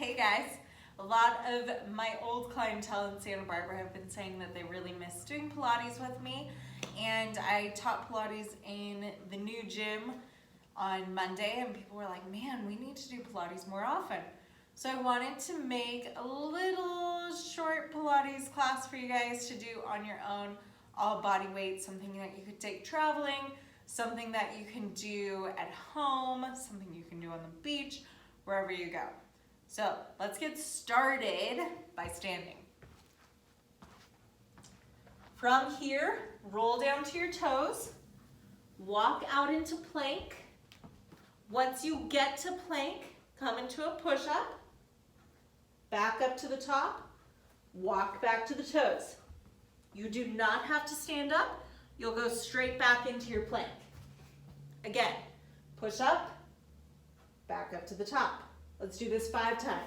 Hey guys, a lot of my old clientele in Santa Barbara have been saying that they really miss doing Pilates with me, and I taught Pilates in the new gym on Monday, and people were like, man, we need to do Pilates more often. So I wanted to make a little short Pilates class for you guys to do on your own, all body weight, something that you could take traveling, something that you can do at home, something you can do on the beach, wherever you go. So let's get started by standing. From here, roll down to your toes, walk out into plank. Once you get to plank, come into a push-up, back up to the top, walk back to the toes. You do not have to stand up, you'll go straight back into your plank. Again, push up, back up to the top. Let's do this 5 times.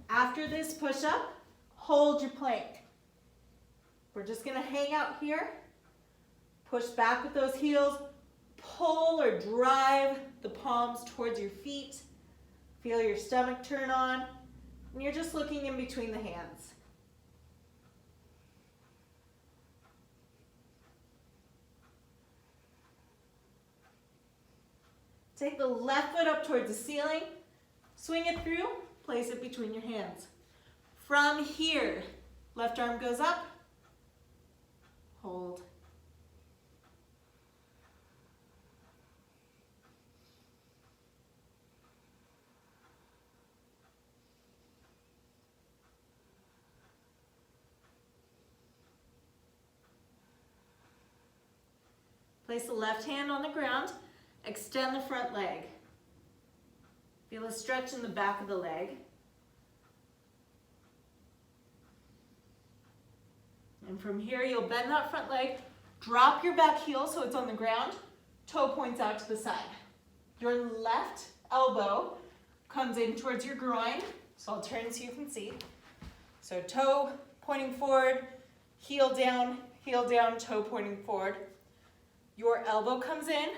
After this push-up, hold your plank. We're just gonna hang out here, push back with those heels, pull or drive the palms towards your feet, feel your stomach turn on, and you're just looking in between the hands. Take the left foot up towards the ceiling, swing it through, place it between your hands. From here, left arm goes up, hold. Place the left hand on the ground, extend the front leg. Feel a stretch in the back of the leg. And from here, you'll bend that front leg, drop your back heel so it's on the ground, toe points out to the side. Your left elbow comes in towards your groin, so I'll turn so you can see. So toe pointing forward, heel down, toe pointing forward. Your elbow comes in,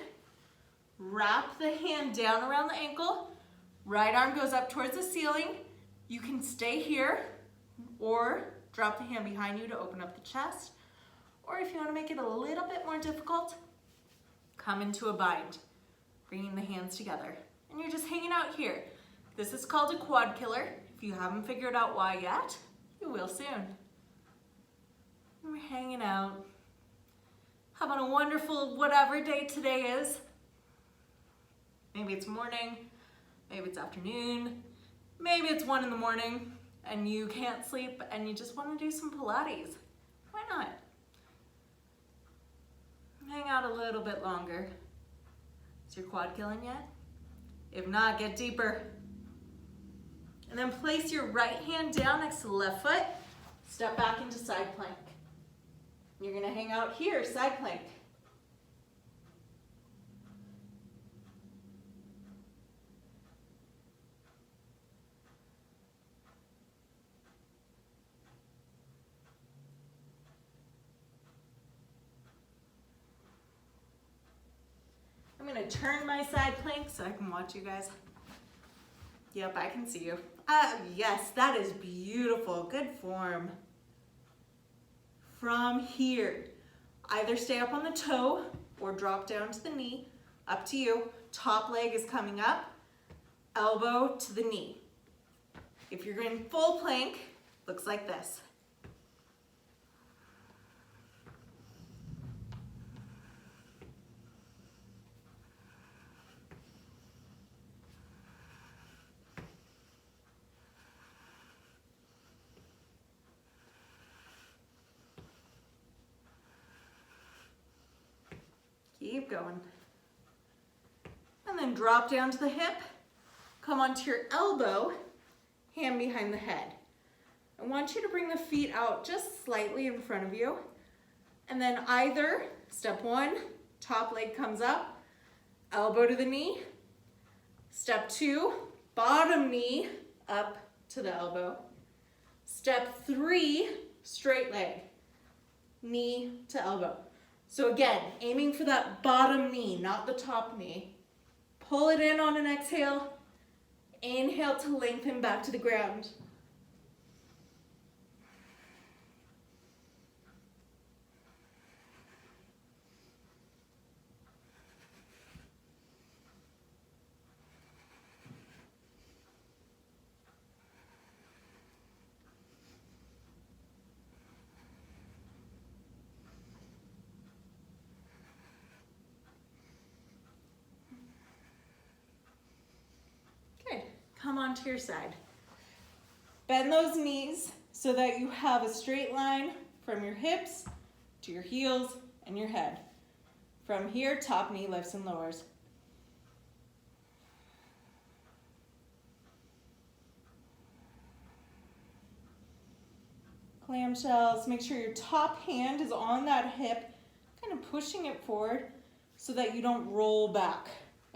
wrap the hand down around the ankle, right arm goes up towards the ceiling. You can stay here or drop the hand behind you to open up the chest. Or if you want to make it a little bit more difficult, come into a bind, bringing the hands together. And you're just hanging out here. This is called a quad killer. If you haven't figured out why yet, you will soon. And we're hanging out, having a wonderful whatever day today is. Maybe it's morning, maybe it's afternoon, maybe it's 1 in the morning and you can't sleep and you just want to do some Pilates. Why not? Hang out a little bit longer. Is your quad killing yet? If not, get deeper. And then place your right hand down next to the left foot. Step back into side plank. You're gonna hang out here, side plank. I'm gonna turn my side plank so I can watch you guys. Yep, I can see you. Yes, that is beautiful, good form. From here, either stay up on the toe or drop down to the knee, up to you. Top leg is coming up, elbow to the knee. If you're in full plank, looks like this. Keep going. And then drop down to the hip, come onto your elbow, hand behind the head. I want you to bring the feet out just slightly in front of you And then either, step one, top leg comes up, elbow to the knee. Step two, bottom knee up to the elbow. Step three, straight leg, knee to elbow. So again, aiming for that bottom knee, not the top knee. Pull it in on an exhale. Inhale to lengthen back to the ground. Come onto your side. Bend those knees so that you have a straight line from your hips to your heels and your head. From here, top knee lifts and lowers. Clamshells, make sure your top hand is on that hip, kind of pushing it forward so that you don't roll back.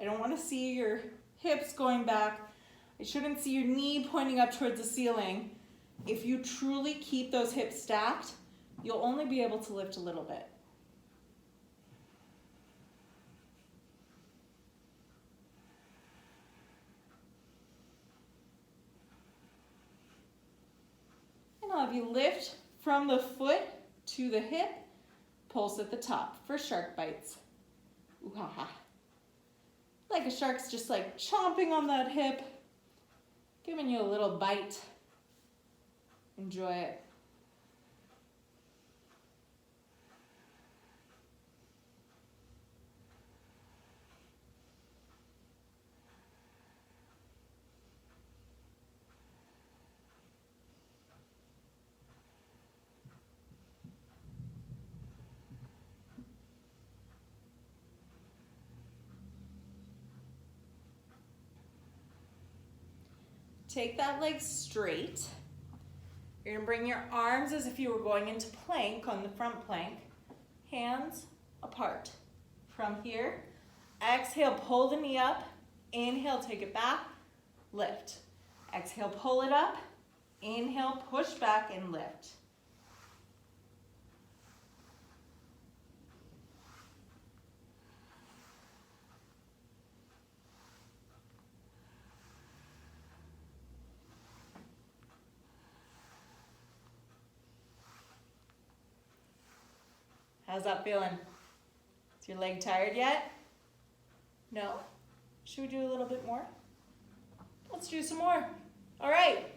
I don't want to see your hips going back. I shouldn't see your knee pointing up towards the ceiling. If you truly keep those hips stacked, you'll only be able to lift a little bit. And I'll have you lift from the foot to the hip, pulse at the top for shark bites. Ooh ha ha. Like a shark's just like chomping on that hip, giving you a little bite. Enjoy it. Take that leg straight. You're gonna bring your arms as if you were going into plank on the front plank. Hands apart. From here, exhale, pull the knee up. Inhale, take it back, lift. Exhale, pull it up. Inhale, push back and lift. How's that feeling? Is your leg tired yet? No? Should we do a little bit more? Let's do some more. All right.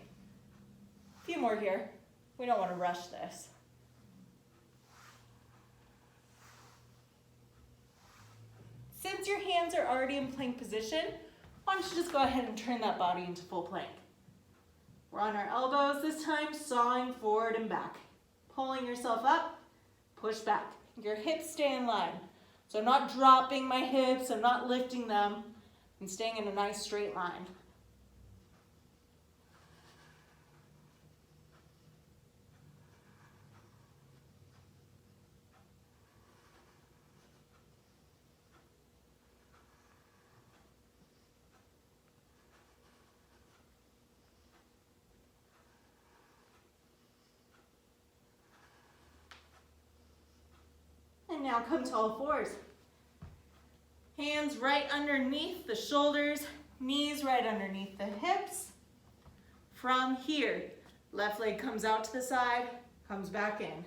A few more here. We don't want to rush this. Since your hands are already in plank position, why don't you just go ahead and turn that body into full plank. We're on our elbows this time, sawing forward and back. Pulling yourself up, push back. Your hips stay in line. So I'm not dropping my hips, I'm not lifting them. I'm staying in a nice straight line. And now come to all fours. Hands right underneath the shoulders, knees right underneath the hips. From here, left leg comes out to the side, comes back in.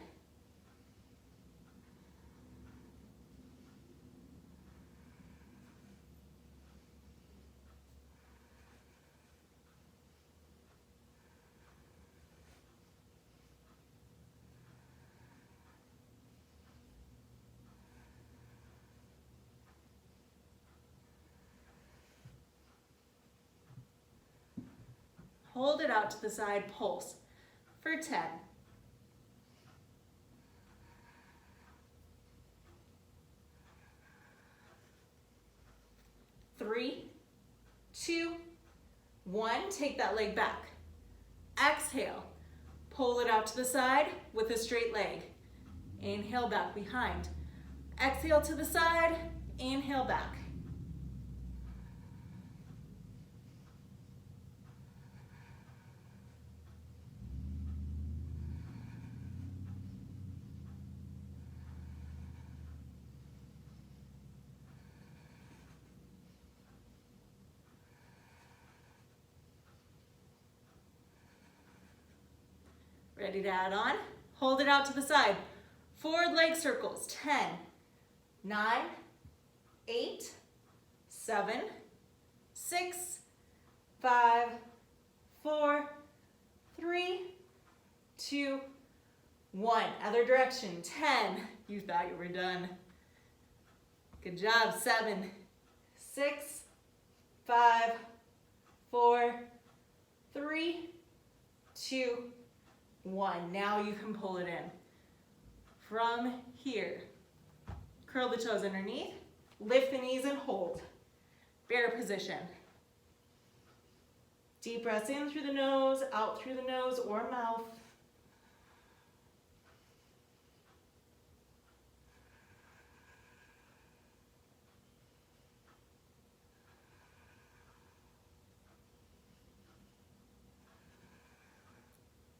Hold it out to the side, pulse for 10. 3, 2, 1. Take that leg back. Exhale. Pull it out to the side with a straight leg. Inhale, back behind. Exhale to the side, inhale back. Ready to add on? Hold it out to the side. Forward leg circles, 10, 9, 8, 7, 6, 5, 4, 3, 2, 1. Other direction, 10. You thought you were done. Good job, 7, 6, 5, 4, 3, 2, 1. Now you can pull it in. From here, curl the toes underneath, lift the knees and hold. Bear position. Deep breaths in through the nose, out through the nose or mouth.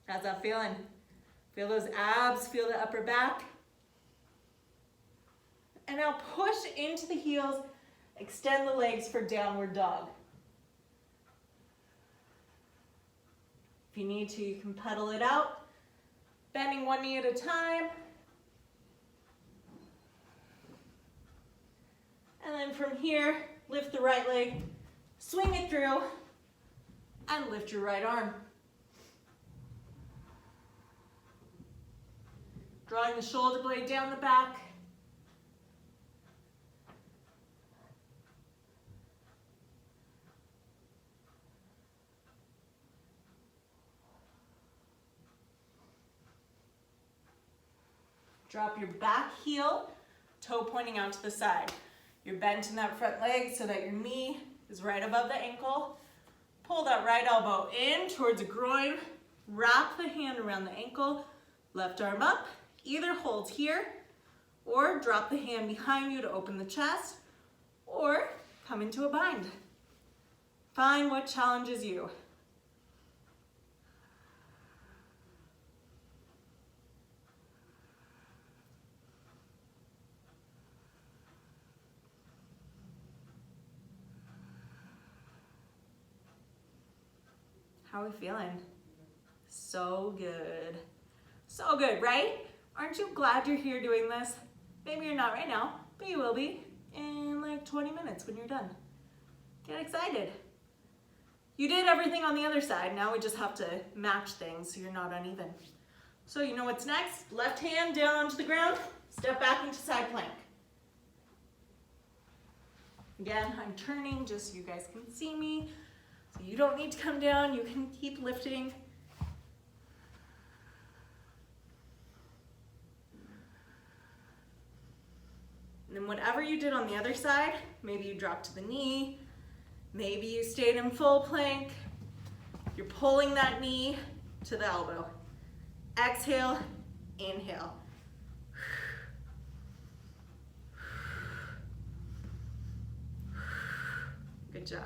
How's that feeling? Feel those abs, feel the upper back. And now push into the heels, extend the legs for downward dog. If you need to, you can pedal it out, bending one knee at a time. And then from here, lift the right leg, swing it through, and lift your right arm. Drawing the shoulder blade down the back. Drop your back heel, toe pointing out to the side. You're bent in that front leg so that your knee is right above the ankle. Pull that right elbow in towards the groin. Wrap the hand around the ankle. Left arm up. Either hold here or drop the hand behind you to open the chest or come into a bind. Find what challenges you. How are we feeling? So good. So good, right? Aren't you glad you're here doing this? Maybe you're not right now, but you will be in like 20 minutes when you're done. Get excited. You did everything on the other side. Now we just have to match things so you're not uneven. So you know what's next? Left hand down onto the ground, step back into side plank. Again, I'm turning just so you guys can see me. So you don't need to come down, you can keep lifting. And then whatever you did on the other side, maybe you dropped to the knee, maybe you stayed in full plank, you're pulling that knee to the elbow. Exhale, inhale. Good job.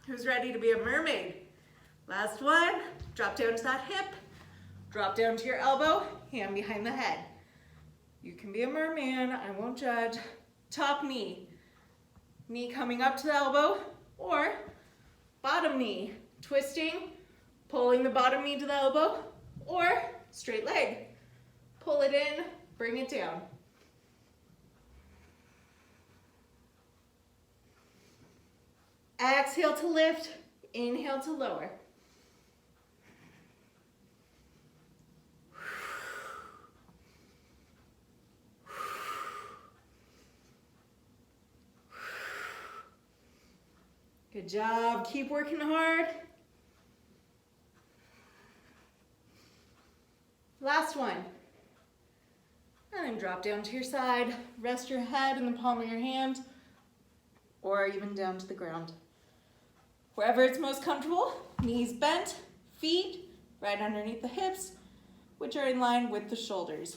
Who's ready to be a mermaid? Last one, drop down to that hip, drop down to your elbow, hand behind the head. You can be a merman, I won't judge. Top knee, knee coming up to the elbow, or bottom knee, twisting, pulling the bottom knee to the elbow, or straight leg. Pull it in, bring it down. Exhale to lift, inhale to lower. Good job, keep working hard. Last one. And then drop down to your side, rest your head in the palm of your hand. or even down to the ground. Wherever it's most comfortable, knees bent, feet right underneath the hips, which are in line with the shoulders.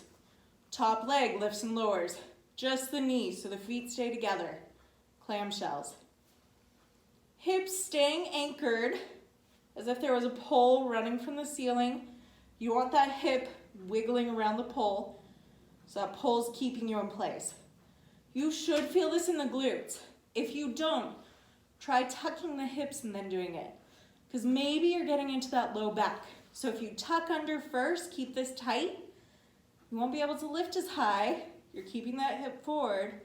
Top leg lifts and lowers, just the knees so the feet stay together. Clamshells. Hips staying anchored as if there was a pole running from the ceiling. You want that hip wiggling around the pole, so that pole's keeping you in place. You should feel this in the glutes. If you don't, try tucking the hips and then doing it, because maybe you're getting into that low back. So if you tuck under first, keep this tight, you won't be able to lift as high. You're keeping that hip forward,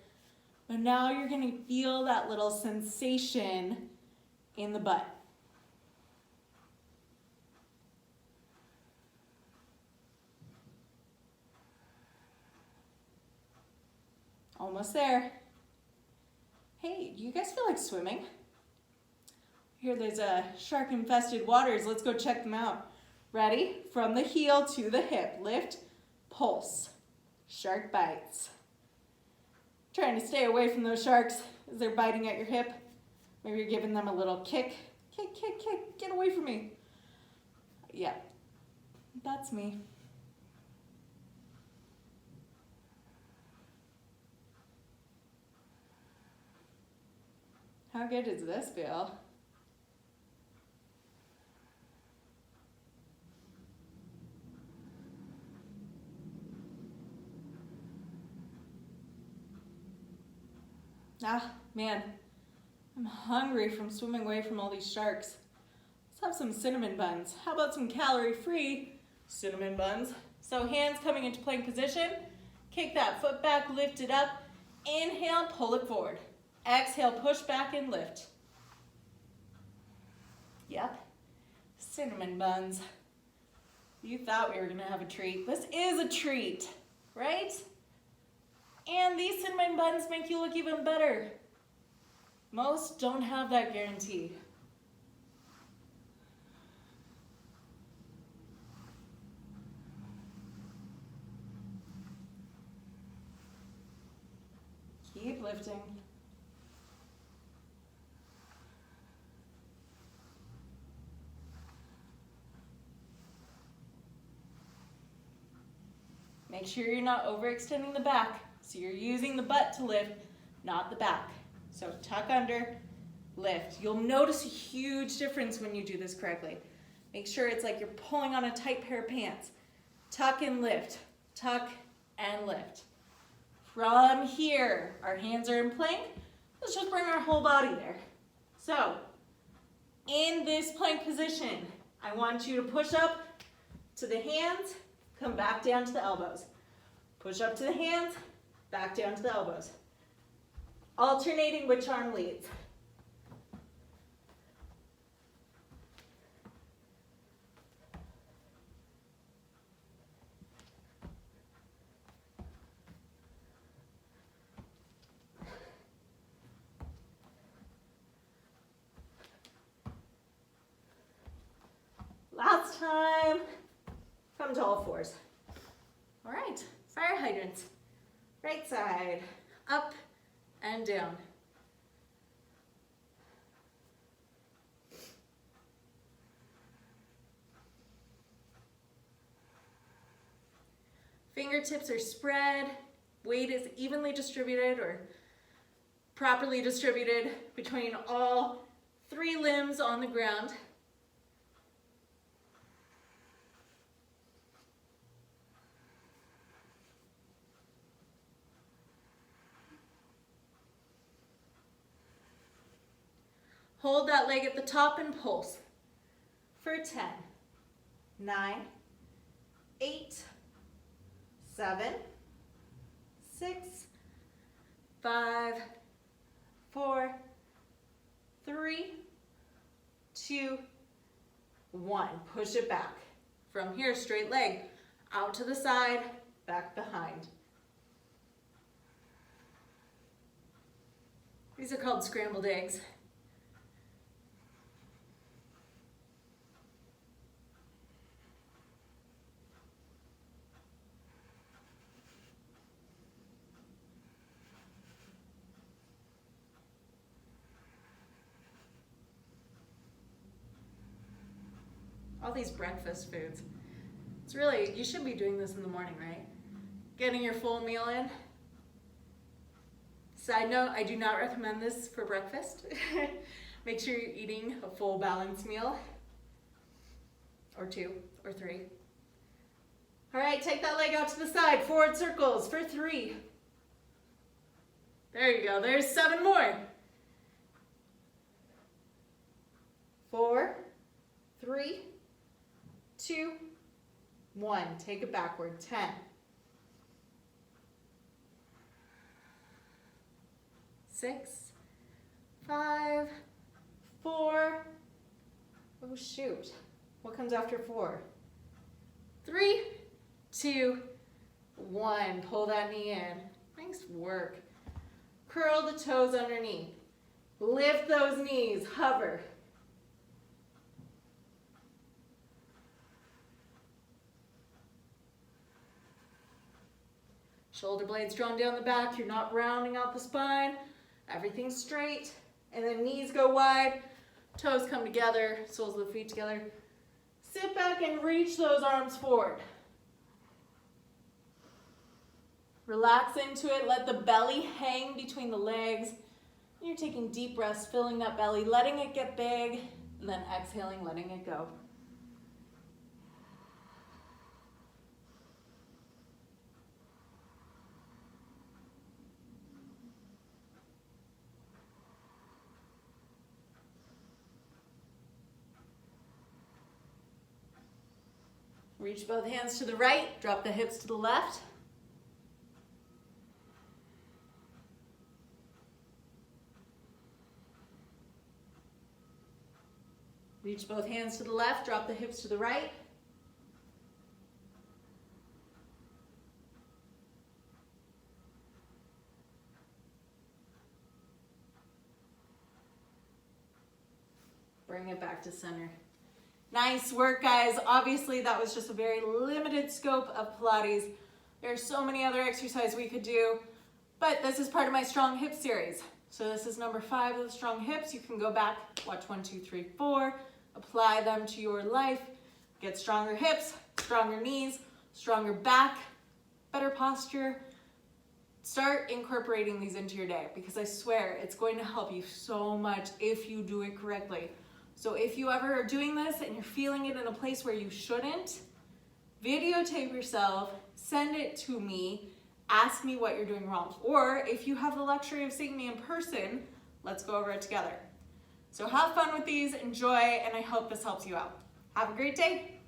but now you're going to feel that little sensation in the butt. Almost there. Hey, do you guys feel like swimming? Here there's shark-infested waters. Let's go check them out. Ready? From the heel to the hip. Lift, pulse. Shark bites. Trying to stay away from those sharks as they're biting at your hip. Maybe you're giving them a little kick. Kick, kick, kick. Get away from me. Yeah, that's me. How good does this feel? Ah, man, I'm hungry from swimming away from all these sharks. Let's have some cinnamon buns. How about some calorie-free cinnamon buns? So hands coming into plank position. Kick that foot back, lift it up. Inhale, pull it forward. Exhale, push back and lift. Yep, cinnamon buns. You thought we were gonna have a treat. This is a treat, right? And these cinnamon buns make you look even better. Most don't have that guarantee. Keep lifting. Make sure you're not overextending the back. So you're using the butt to lift, not the back. So tuck under, lift. You'll notice a huge difference when you do this correctly. Make sure it's like you're pulling on a tight pair of pants. Tuck and lift, tuck and lift. From here, our hands are in plank. Let's just bring our whole body there. So, in this plank position, I want you to push up to the hands, come back down to the elbows. Push up to the hands, back down to the elbows. Alternating which arm leads. Last time, come to all fours. All right, fire hydrants. Right side, up and down. Fingertips are spread, weight is evenly distributed or properly distributed between all three limbs on the ground. Hold that leg at the top and pulse for 10, 9, 8, 7, 6, 5, 4, 3, 2, 1. Push it back. From here, straight leg out to the side, back behind. These are called scrambled eggs. All these breakfast foods. It's really, you should be doing this in the morning, right? Getting your full meal in. Side note, I do not recommend this for breakfast. Make sure you're eating a full balanced meal, or 2 or 3. All right, take that leg out to the side, forward circles for 3. There you go, there's 7 more. 4, 3, 2, 1. Take it backward, 10. 6, 5, 4. Oh shoot, what comes after 4? 3, 2, 1. Pull that knee in. Nice work. Curl the toes underneath. Lift those knees, hover. Shoulder blades drawn down the back. You're not rounding out the spine. Everything's straight. And then knees go wide. Toes come together. Soles of the feet together. Sit back and reach those arms forward. Relax into it. Let the belly hang between the legs. You're taking deep breaths, filling that belly, letting it get big, and then exhaling, letting it go. Reach both hands to the right, drop the hips to the left. Reach both hands to the left, drop the hips to the right. Bring it back to center. Nice work, guys. Obviously, that was just a very limited scope of Pilates. There are so many other exercises we could do, but this is part of my Strong Hips series. So this is number 5 of the Strong Hips. You can go back, watch 1, 2, 3, 4, apply them to your life, get stronger hips, stronger knees, stronger back, better posture. Start incorporating these into your day because I swear it's going to help you so much if you do it correctly. So if you ever are doing this and you're feeling it in a place where you shouldn't, videotape yourself, send it to me, ask me what you're doing wrong. Or if you have the luxury of seeing me in person, let's go over it together. So have fun with these, enjoy, and I hope this helps you out. Have a great day.